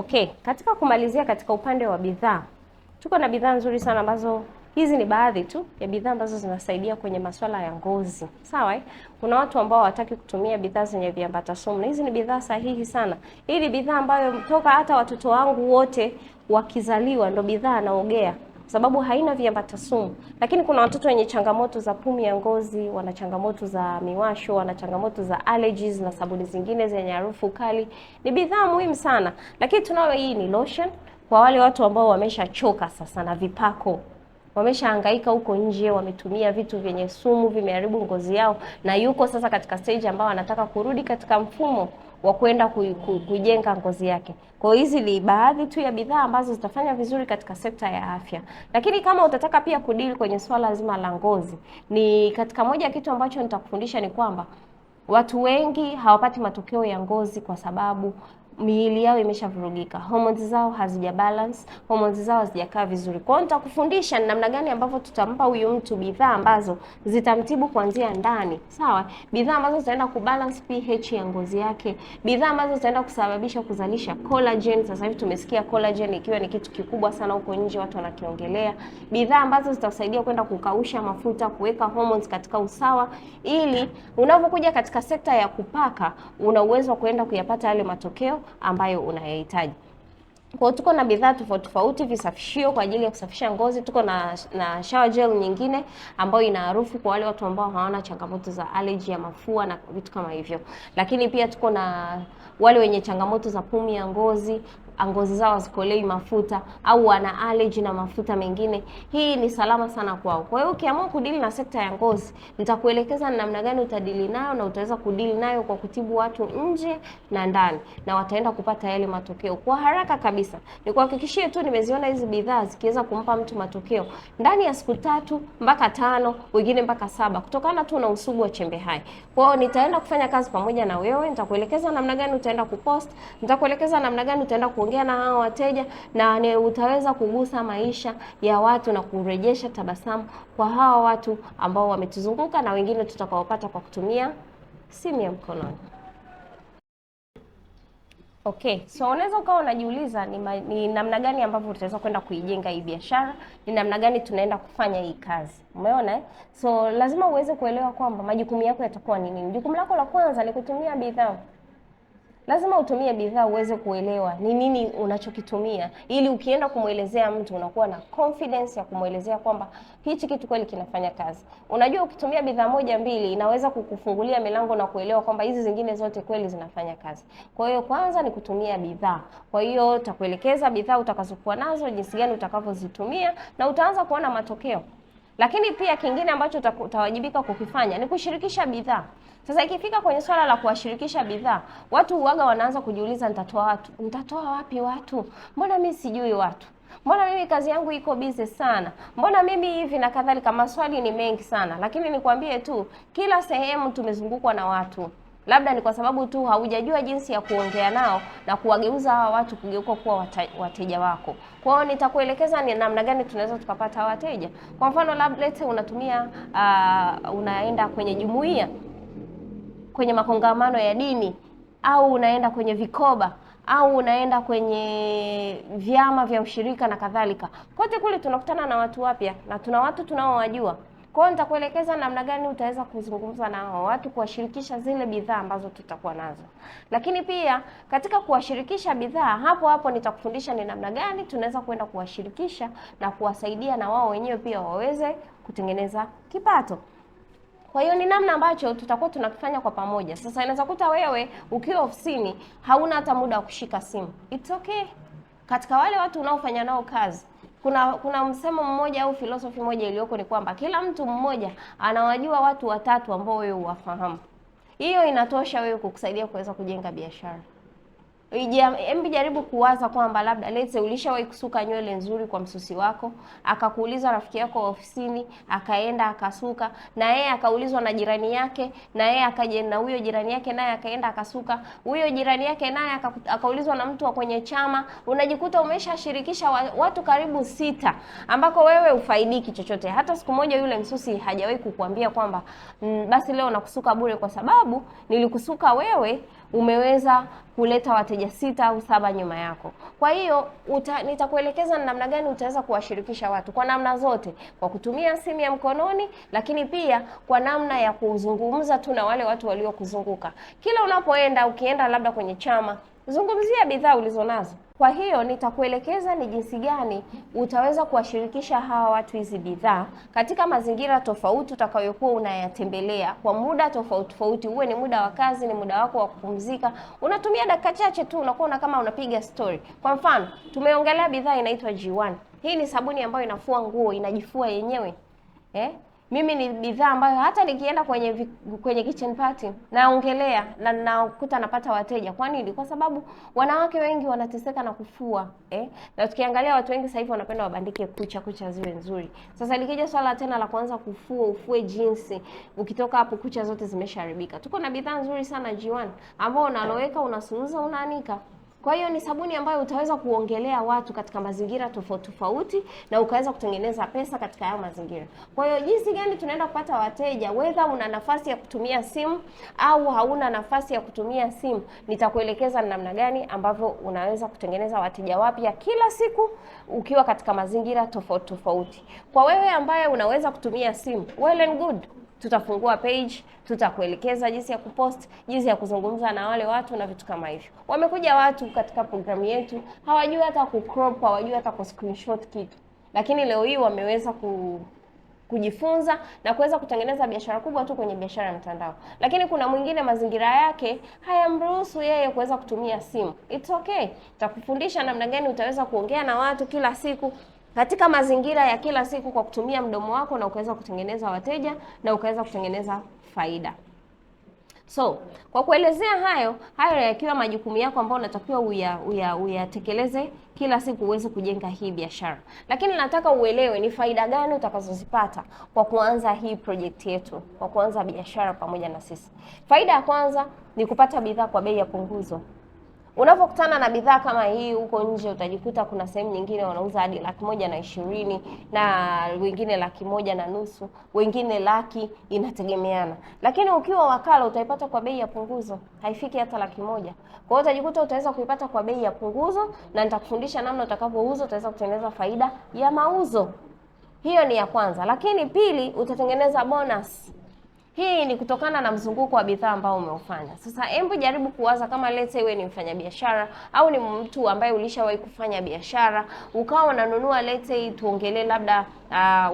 Okay, katika kumalizia katika upande wa bidhaa, tuko na bidhaa nzuri sana ambazo hizi ni baadhi tu ya bidhaa ambazo zinasaidia kwenye masuala ya ngozi. Sawa? Kuna watu ambao hawataki kutumia bidhaa zenye viambata sumu. Hizi ni bidhaa sahihi sana. Hii ni bidhaa ambayo toka hata watoto wangu wote wakizaliwa ndo bidhaa naogea, sababu haina viambata sumu. Lakini kuna watoto wenye changamoto za pumu ya ngozi, wana changamoto za miwasho, wana changamoto za allergies na sabuni zingine zenye harufu kali. Ni bidhaa muhimu sana. Lakini tunayo hii ni lotion kwa wale watu ambao wameshachoka sasa na vipako. Wameshahangaika huko nje, wametumia vitu vyenye sumu, vimeharibu ngozi yao, na yuko sasa katika stage ambao anataka kurudi katika mfumo wa kwenda kujenga ngozi yake. Kwa hiyo hizi ni baadhi tu ya bidhaa ambazo zitafanya vizuri katika sekta ya afya. Lakini kama utataka pia kudili kwenye swala zima la ngozi, ni katika moja ya kitu ambacho nitakufundisha ni kwamba watu wengi hawapati matokeo ya ngozi kwa sababu miili yao imeshavurugika, hormones zao hazija balance, hormones zao hazijakaa vizuri. Kwa hiyo nitakufundisha ni namna gani ambavyo tutampa huyu mtu bidhaa ambazo zitamtibu kuanzia ndani. Sawa? Bidhaa ambazo zitaenda kubalance pH ya ngozi yake, bidhaa ambazo zitaenda kusababisha kuzalisha collagen. Sasa hivi tumesikia collagen ikiwa ni kitu kikubwa sana huko nje, watu wanakiongelea. Bidhaa ambazo zitasaidia kwenda kukausha mafuta, kuweka hormones katika usawa, ili unapokuja katika sekta ya kupaka una uwezo wa kwenda kuyapata yale matokeo ambayo unayahitaji. Kwa tuko na bidhaa tofauti tofauti, visafishio kwa ajili ya kusafisha ngozi, tuko na shower gel nyingine ambayo ina harufu kwa wale watu ambao hawana changamoto za allergy ya mafua na vitu kama hivyo. Lakini pia tuko na wale wenye changamoto za pumu ya ngozi, ngozi zao zikolei mafuta au wana allergy na mafuta mengine, hii ni salama sana kwao. Kwa hiyo ukiamua kudili na sekta ya ngozi, nitakuelekeza ni namna gani utadili nayo, na utaweza kudili nayo kwa kutibu watu nje na ndani, na wataenda kupata yale matokeo kwa haraka kabisa. Nikuhakikishie tu nimeziona hizi bidhaa zikiweza kumpa mtu matokeo ndani ya siku 3 mpaka 5, wengine mpaka 7, kutokana tu na usugu wa chembe hai. Kwa hiyo nitaenda kufanya kazi pamoja na wewe, nitakuelekeza namna gani utaenda kupost, nitakuelekeza namna gani utaenda kuongea na hao wateja, na utaweza kugusa maisha ya watu na kurejesha tabasamu kwa hawa watu ambao wametuzunguka na wengine tutakaopata kwa kutumia simu ya mkononi. Okay, so unaweza ukawa unajiuliza ni namna gani ambavyo utaweza kwenda kuijenga hii biashara, ni namna gani tunaenda kufanya hii kazi. Umeona eh? So lazima uweze kuelewa kwamba majukumu yako yatakuwa ni nini. Jukumu lako la kwanza ni kutumia bidhaa. Lazima utumie bidhaa uweze kuelewa ni nini unachokitumia, ili ukienda kumuelezea mtu unakuwa na confidence ya kumuelezea kwamba hichi kitu kweli kinafanya kazi. Unajua ukitumia bidhaa 1 2 inaweza kukufungulia milango na kuelewa kwamba hizi zingine zote kweli zinafanya kazi. Kwa hiyo kwanza ni kutumia bidhaa. Kwa hiyo utakuelekeza bidhaa utakazokuwa nazo, jinsi gani utakavyozitumia, na utaanza kuona matokeo. Lakini pia kingine ambacho utawajibika kukifanya ni kushirikisha bidhaa. Sasa ikifika kwenye swala la kuwashirikisha bidhaa, watu huaga wanaanza kujiuliza nitatoa wapi watu? Mbona mimi sijui watu? Mbona mimi kazi yangu iko busy sana? Mbona mimi hivi na kadhalika? Maswali ni mengi sana. Lakini nikwambie tu, kila sehemu tumezungukwa na watu. Labda ni kwa sababu tu haujajua jinsi ya kuongea nao na kuwageuza hawa watu kugeuka kuwa wateja wako. Kwa hiyo nitakuelekeza ni namna gani tunaweza tukapata wateja. Kwa mfano labda unatumia unaenda kwenye jumuiya, kwenye makongamano ya dini, au unaenda kwenye vikoba, au unaenda kwenye vyama vya ushirika na kadhalika. Kote kule tunakutana na watu wapya na tuna watu tunaowajua. Kwa hiyo nitakuelekeza namna gani utaweza kuzungumza na hao watu, kuwashirikisha zile bidhaa ambazo tutakuwa nazo. Lakini pia katika kuwashirikisha bidhaa, hapo nitakufundisha ni namna gani tunaweza kwenda kuwashirikisha na kuwasaidia na wao wenyewe pia waweze kutengeneza kipato. Kwa hiyo ni namna ambacho tutakuwa tunakifanya kwa pamoja. Sasa inaweza kuta wewe ukiwa ofisini hauna hata muda wa kushika simu. It's okay. Katika wale watu unaofanya nao kazi, kuna msemo mmoja au philosophy moja iliyoko ni kwamba kila mtu mmoja anawajua watu 3 ambao wewe uwafahamu. Hiyo inatosha wewe kukusaidia kuweza kujenga biashara. Hebu jaribu kuwaza kwamba labda let's say ulishawahi kusuka nywele nzuri kwa msusi wako, akakuuliza rafiki yako wa ofisini, akaenda akasuka, na yeye akaulizwa na jirani yake, na yeye akaje na huyo jirani yake naye akaenda akasuka, huyo jirani yake naye akaulizwa na mtu wa kwenye chama. Unajikuta umeshashirikisha watu karibu 6 ambako wewe ufaidiki chochote. Hata siku moja yule msusi hajawahi kukuambia kwamba basi leo nakusuka bure kwa sababu nilikusuka wewe umeweza kuleta wateja 6 au 7 nyuma yako. Kwa hiyo nitakuelekeza ni namna gani utaweza kuwashirikisha watu kwa namna zote, kwa kutumia simu ya mkononi, lakini pia kwa namna ya kuzungumza tu na wale watu waliokuzunguka. Kila unapoenda, ukienda labda kwenye chama, zungumzia bidhaa ulizonazo. Kwa hiyo nitakuelekeza ni jinsi gani utaweza kuwashirikisha hawa watu hizi bidhaa katika mazingira tofauti utakayokuwa unayatembelea kwa muda tofauti. Uwe ni muda wa kazi, ni muda wako wa kupumzika. Unatumia dakika chache tu, unakuwa kama unapiga story. Kwa mfano, tumeongelea bidhaa inaitwa G1. Hii ni sabuni ambayo inafua nguo, inajifua yenyewe. Mimi ni bidhaa ambayo hata nikienda kwenye kitchen party naongelea na nakuta napata wateja. Kwa nini? Kwa sababu wanawake wengi wanateseka na kufua, na tukiangalia watu wengi sasa hivi wanapenda wabandike kucha ziwe nzuri. Sasa likija swala tena la kuanza kufua, ufue jinsi, ukitoka hapo kucha zote zimeshaharibika. Tuko na bidhaa nzuri sana G1 ambao unaloweka, unasuuza, unaanika. Kwa hiyo ni sabuni ambayo utaweza kuongelea watu katika mazingira tofauti na ukaweza kutengeneza pesa katika hayo mazingira. Kwa hiyo jinsi gani tunaenda kupata wateja, whether una nafasi ya kutumia simu au hauna nafasi ya kutumia simu, nitakuelekeza namna gani ambavyo unaweza kutengeneza wateja wapya kila siku ukiwa katika mazingira tofauti. Kwa wewe ambaye unaweza kutumia simu, well and good. Tutafungua page, tutakuelekeza jinsi ya kupost, jinsi ya kuzungumza na wale watu na vitu kama hivyo. Wamekuja watu katika programu yetu, hawajui hata kucrop, hawajui hata kuscreenshot kitu. Lakini leo hii wameweza kujifunza na kuweza kutengeneza biashara kubwa tu kwenye biashara ya mtandao. Lakini kuna mwingine mazingira yake hayamruhusu yeye kuweza kutumia simu. It's okay. Tutakufundisha namna gani utaweza kuongea na watu kila siku katika mazingira ya kila siku kwa kutumia mdomo wako na ukaweza kutengeneza wateja na ukaweza kutengeneza faida. So, kwa kuelezea hayo yakiwa majukumu yako ambayo unatakiwa uyatekeleze kila siku uweze kujenga hii biashara. Lakini nataka uelewe ni faida gani utakazozipata kwa kuanza hii project yetu, kwa kuanza biashara pamoja na sisi. Faida ya kwanza ni kupata bidhaa kwa bei ya punguzo. Unapokutana na bidhaa kama hii huko nje, utajikuta kuna sehemu nyingine wanauza hadi 120,000 na wengine 150,000, wengine laki, inategemeana. Lakini ukiwa wakala utaipata kwa bei ya punguzo, haifiki hata 100,000. Kwa hiyo utajikuta utaweza kuipata kwa bei ya punguzo, na nitakufundisha namna utakavyouza utaweza kutengeneza faida ya mauzo. Hiyo ni ya kwanza. Lakini pili, utatengeneza bonus. Hii ni kutokana na mzunguko wa bidhaa ambao umeufanya. Sasa hebu jaribu kuwaza kama let's say wewe ni mfanyabiashara au ni mtu ambaye ulishawahi kufanya biashara, ukawa unanunua let's say tuongelee labda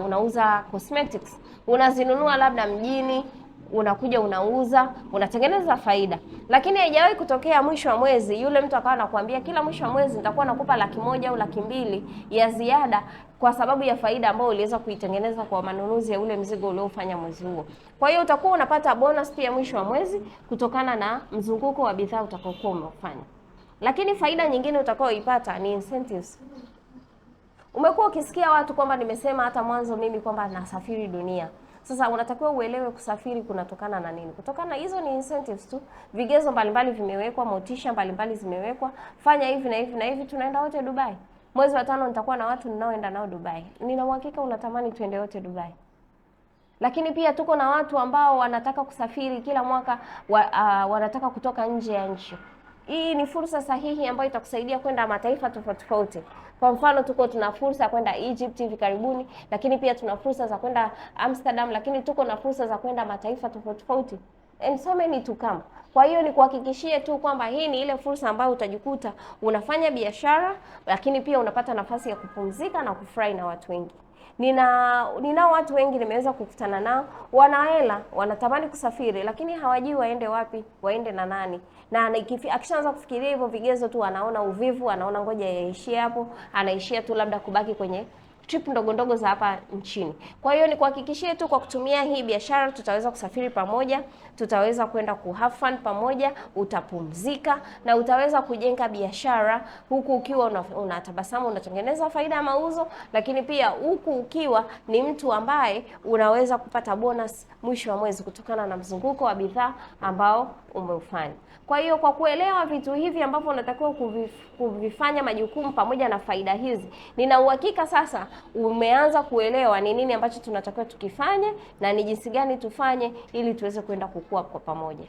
unauza cosmetics. Unazinunua labda mjini, unakuja unauza, unatengeneza faida. Lakini haijawahi kutokea mwisho wa mwezi yule mtu akawa anakuambia kila mwisho wa mwezi nitakuwa nakupa 100,000 au 200,000 ya ziada kwa sababu ya faida ambayo uliweza kuitengeneza kwa manunuzi ya ule mzigo uliofanya mwezi huo. Kwa hiyo utakuwa unapata bonus pia mwisho wa mwezi kutokana na mzunguko wa bidhaa utakaokuwa umefanya. Lakini faida nyingine utakayoipata ni incentives. Umekuwa ukisikia watu kwamba nimesema hata mwanzo mimi kwamba nasafiri dunia. Sasa unatakiwa uelewe kusafiri kunatokana na nini? Kutokana hizo ni incentives tu. Vigezo mbalimbali vimewekwa, motisha mbalimbali zimewekwa. Fanya hivi na hivi na hivi, tunaenda wote Dubai. Mwezi wa 5 nitakuwa na watu ninaoenda nao Dubai. Nina uhakika unatamani tuende wote Dubai. Lakini pia tuko na watu ambao wanataka kusafiri kila mwaka, wanataka kutoka nje ya nchi. Hii ni fursa sahihi ambayo itakusaidia kwenda mataifa tofauti. Kwa mfano tuna fursa ya kwenda Egypt hivi karibuni, lakini pia tuna fursa za kwenda Amsterdam, lakini tuko na fursa za kwenda mataifa tofauti. And so many to come. Kwa hiyo ni kuhakikishie tu kwamba hii ni ile fursa ambayo utajikuta unafanya biashara, lakini pia unapata nafasi ya kupumzika na kufurahi na watu wengi. Ninao watu wengi nimeweza kukutana nao, wana hela, wanatamani kusafiri lakini hawajui waende wapi, waende na nani. Na akishaanza kufikiria hivyo vigezo tu anaona uvivu, anaona ngoja yaishie hapo, anaishia tu labda kubaki kwenye trip ndogo za hapa nchini. Kwa hiyo ni kuhakikishie tu kwa kutumia hii biashara tutaweza kusafiri pamoja, tutaweza kwenda have fun pamoja, utapumzika na utaweza kujenga biashara huku ukiwa unatabasamu, unatengeneza faida ya mauzo, lakini pia huku ukiwa ni mtu ambaye unaweza kupata bonus mwisho wa mwezi kutokana na mzunguko wa bidhaa ambao umeufanya. Kwa hiyo kwa kuelewa vitu hivi ambavyo unatakiwa kuvifanya majukumu pamoja na faida hizi, nina uhakika sasa umeanza kuelewa ni nini ambacho tunatakiwa tukifanye na ni jinsi gani tufanye ili tuweze kwenda kukua kwa pamoja.